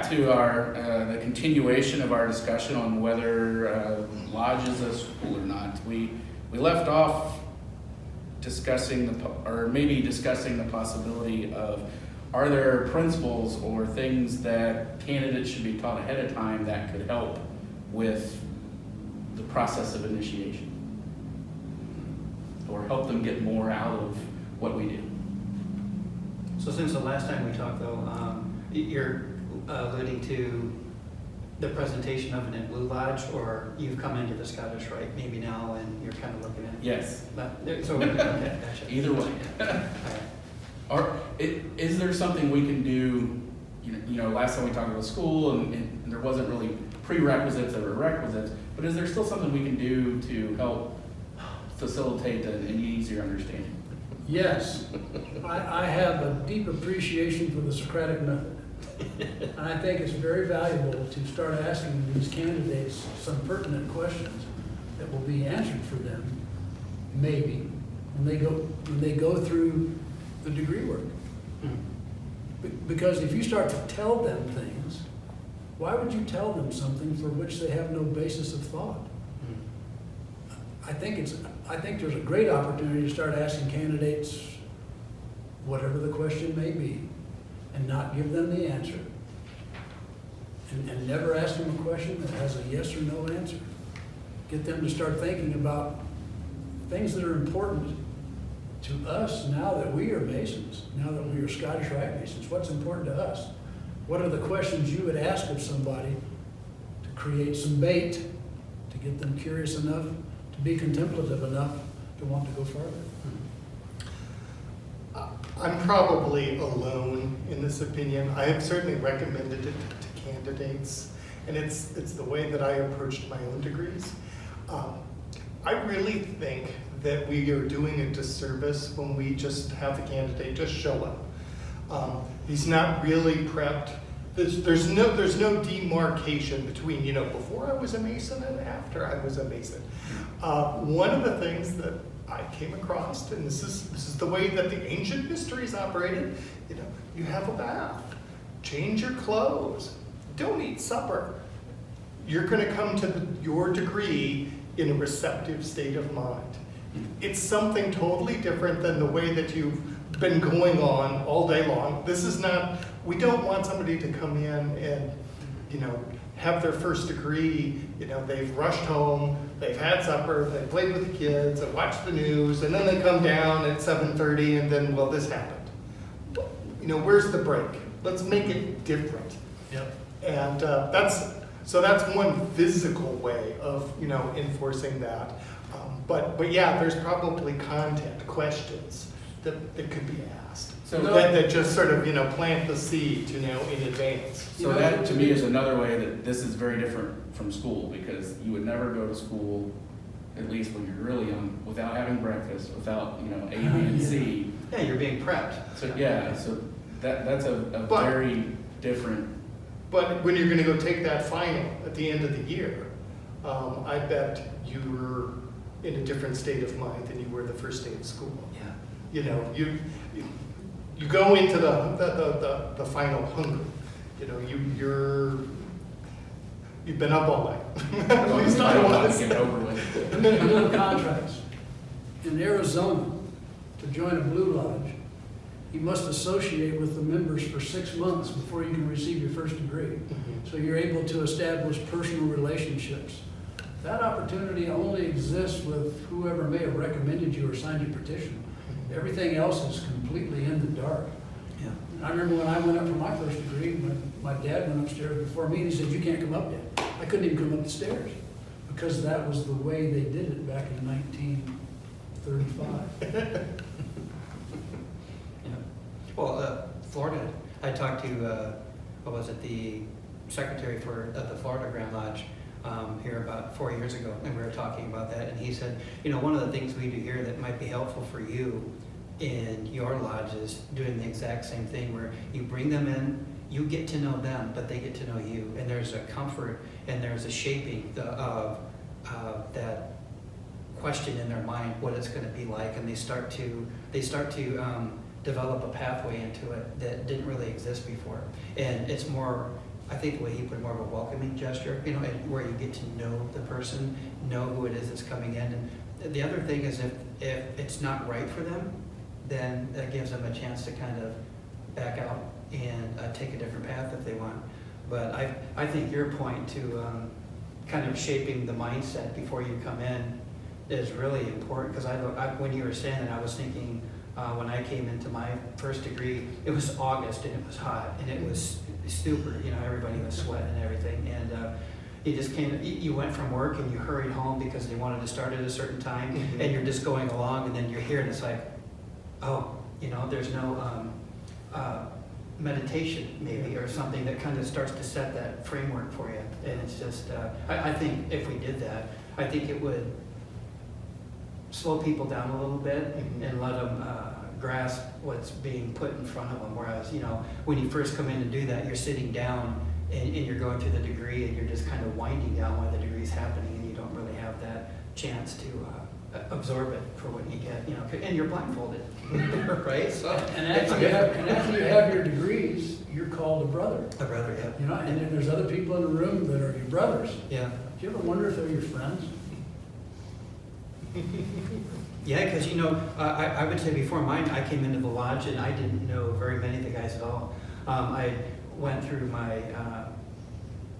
back to our the continuation of our discussion on whether Lodge is a school or not. We left off discussing the possibility of, are there principles or things that candidates should be taught ahead of time that could help with the process of initiation, or help them get more out of what we do? So since the last time we talked, though, you're alluding to the presentation of it in Blue Lodge, or you've come into the Scottish Rite maybe now and you're kind of looking at it? Yes. So okay, gotcha. Either way. Is there something we can do? You know, last time we talked about school, and there wasn't really prerequisites or requisites, but is there still something we can do to help facilitate an easier understanding? Yes, I have a deep appreciation for the Socratic method. And I think it's very valuable to start asking these candidates some pertinent questions that will be answered for them, maybe, when they go through the degree work. Because if you start to tell them things, why would you tell them something for which they have no basis of thought? I think there's a great opportunity to start asking candidates whatever the question may be, and not give them the answer. And never ask them a question that has a yes or no answer. Get them to start thinking about things that are important to us now that we are Masons, now that we are Scottish Rite Masons. What's important to us? What are the questions you would ask of somebody to create some bait, to get them curious enough, to be contemplative enough to want to go further? I'm probably alone in this opinion. I have certainly recommended it to candidates, and it's the way that I approached my own degrees. I really think that we are doing a disservice when we just have the candidate just show up. He's not really prepped. There's no demarcation between, before I was a Mason and after I was a Mason. One of the things that I came across, and this is the way that the ancient mysteries operated, you have a bath, change your clothes, don't eat supper. You're going to come to your degree in a receptive state of mind. It's something totally different than the way that you've been going on all day long. This is not, we don't want somebody to come in and, have their first degree, they've rushed home, they've had supper, they played with the kids, they watched the news, and then they come down at 7:30 and then, well, this happened. Where's the break? Let's make it different. Yep. And that's one physical way of, enforcing that. But yeah, there's probably content questions that could be asked. So that just sort of, plant the seed, in advance. So that to me is another way that this is very different from school, because you would never go to school, at least when you're really young, without having breakfast, without, A, B, and C. Yeah, you're being prepped. So that's a very different. But when you're gonna go take that final at the end of the year, I bet you're in a different state of mind than you were the first day of school. Yeah. You go into the final hungry. You've been up all night. At least I was. Get over with. A little contrast. In Arizona, to join a Blue Lodge, you must associate with the members for 6 months before you can receive your first degree. So you're able to establish personal relationships. That opportunity only exists with whoever may have recommended you or signed your petition. Everything else is completely in the dark. Yeah. I remember when I went up for my first degree, my dad went upstairs before me and he said, "You can't come up yet." I couldn't even come up the stairs because that was the way they did it back in 1935. Yeah. Well, Florida, I talked to, the secretary for the Florida Grand Lodge here about 4 years ago, and we were talking about that, and he said, one of the things we do here that might be helpful for you in your lodge is doing the exact same thing, where you bring them in, you get to know them, but they get to know you, and there's a comfort and there's a shaping of that question in their mind, what it's going to be like, and they start to develop a pathway into it that didn't really exist before. And it's more I think the way he put it, more of a welcoming gesture, you know, and where you get to know the person, know who it is that's coming in. And the other thing is if it's not right for them, then that gives them a chance to kind of back out and take a different path if they want. But I think your point to kind of shaping the mindset before you come in is really important, because when you were saying it, I was thinking when I came into my first degree, it was August and it was hot and it was super, you know, everybody was sweating and everything. And you just came, you went from work and you hurried home because they wanted to start at a certain time, and you're just going along, and then you're here and it's like, oh, you know, there's no meditation maybe, or something that kind of starts to set that framework for you. And it's just, I think if we did that, I think it would slow people down a little bit and let them grasp what's being put in front of them. Whereas, you know, when you first come in and do that, you're sitting down and you're going through the degree and you're just kind of winding down while the degree's happening, and you don't really have that chance to absorb it for what you get, you know, and you're blindfolded, right? So, And after you have your degrees, you're called a brother. a brother, yeah. You know, and then there's other people in the room that are your brothers. Yeah. Do you ever wonder if they're your friends? Yeah, because, you know, I would say before mine, I came into the lodge and I didn't know very many of the guys at all. I went through my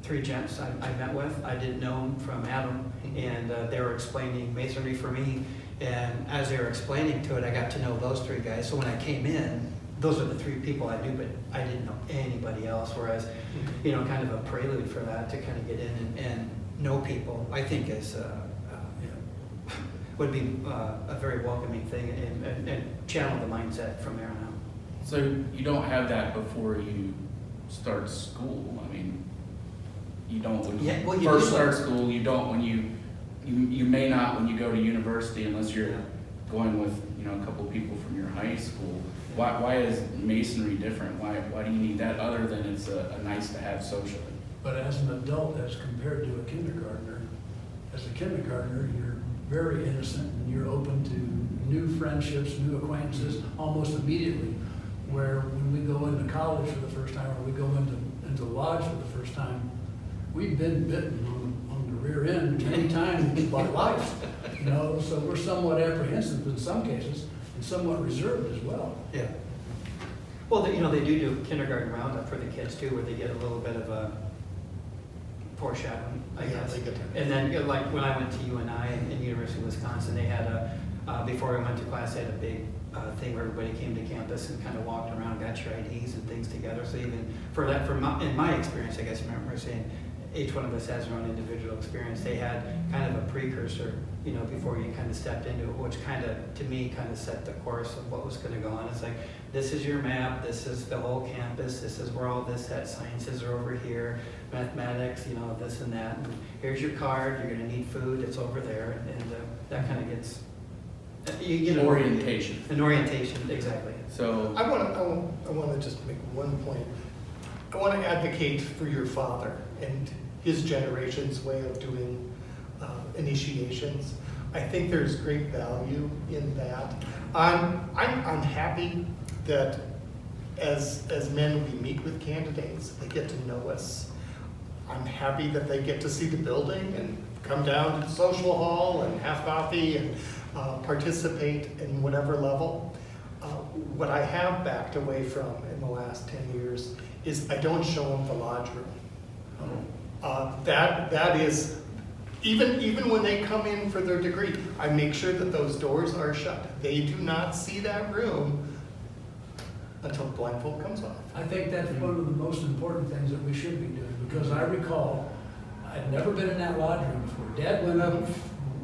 3 gents I met with. I didn't know them from Adam, and they were explaining Masonry for me. And as they were explaining to it, I got to know those 3 guys. So when I came in, those are the 3 people I knew, but I didn't know anybody else. Whereas, you know, kind of a prelude for that to kind of get in and know people, I think is would be a very welcoming thing, and channel the mindset from there on out. So you don't have that before you start school. I mean, you don't when Yeah, well, you you first do. start school. You don't when you may not when you go to university, unless you're going with, you know, a couple of people from your high school. Why is Masonry different? Why do you need that, other than it's a nice to have socially? But as an adult, as compared to a kindergartner, as a kindergartner, you're very innocent and you're open to new friendships, new acquaintances almost immediately. Where when we go into college for the first time, or we go into lodge for the first time, we've been bitten on the rear end many times by life. You know, so we're somewhat apprehensive in some cases and somewhat reserved as well. Yeah. Well, you know, they do kindergarten roundup for the kids too, where they get a little bit of a foreshadowing, I guess. they get to- And then, you know, like when I went to UNI in University of Wisconsin, they had before we went to class, they had a big thing where everybody came to campus and kind of walked around, got your IDs and things together. So even in my experience, I guess, remember saying, each one of us has our own individual experience. They had kind of a precursor, you know, before you kind of stepped into it, which kind of, to me, kind of set the course of what was going to go on. It's like, this is your map, this is the whole campus, this is where all this at, sciences are over here, mathematics, you know, this and that. And here's your card, you're going to need food, it's over there. And that kind of gets, you get Orientation. An orientation, exactly. So I want to just make one point. I want to advocate for your father and his generation's way of doing initiations. I think there's great value in that. I'm happy that as men we meet with candidates, they get to know us. I'm happy that they get to see the building and come down to the social hall and have coffee and participate in whatever level. What I have backed away from in the last 10 years is I don't show them the lodge room. That is, even when they come in for their degree, I make sure that those doors are shut. They do not see that room until the blindfold comes off. I think that's one of the most important things that we should be doing, because I recall, I'd never been in that lodge room before. Dad went up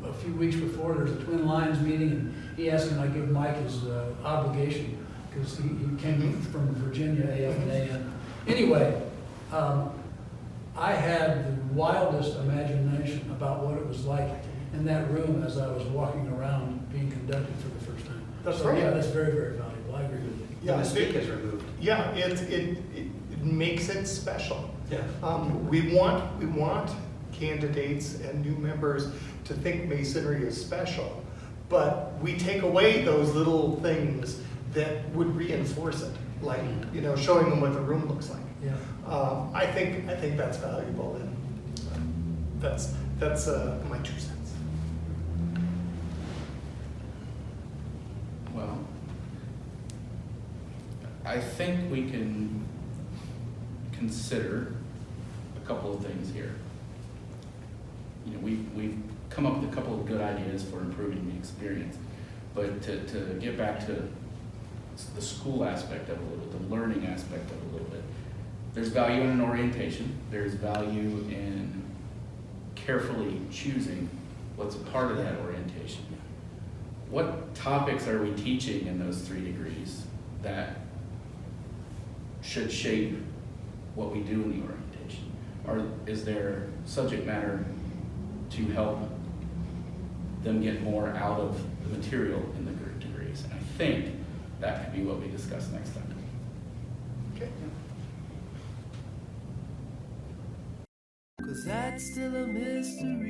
a few weeks before, there was a Twin Lions meeting, and he asked me, and I give Mike his obligation, because he came from Virginia, AF and AM. Anyway, I had the wildest imagination about what it was like in that room as I was walking around being conducted for the first time. That's So, right. yeah, that's very, very valuable. I agree with you. The mystique is removed. Yeah, it makes it special. Yeah. We want candidates and new members to think Masonry is special, but we take away those little things that would reinforce it, like, you know, showing them what the room looks like. Yeah. I think that's valuable, and that's my 2 cents. Well, I think we can consider a couple of things here. You know, we've come up with a couple of good ideas for improving the experience, but to get back to the school aspect of it a little bit, the learning aspect of it a little bit, there's value in an orientation, there's value in carefully choosing what's a part of that orientation. What topics are we teaching in those 3 degrees that should shape what we do in the orientation? Or is there subject matter to help them get more out of the material in the degrees? And I think that could be what we discuss next time. Okay. 'Cause that's still a mystery.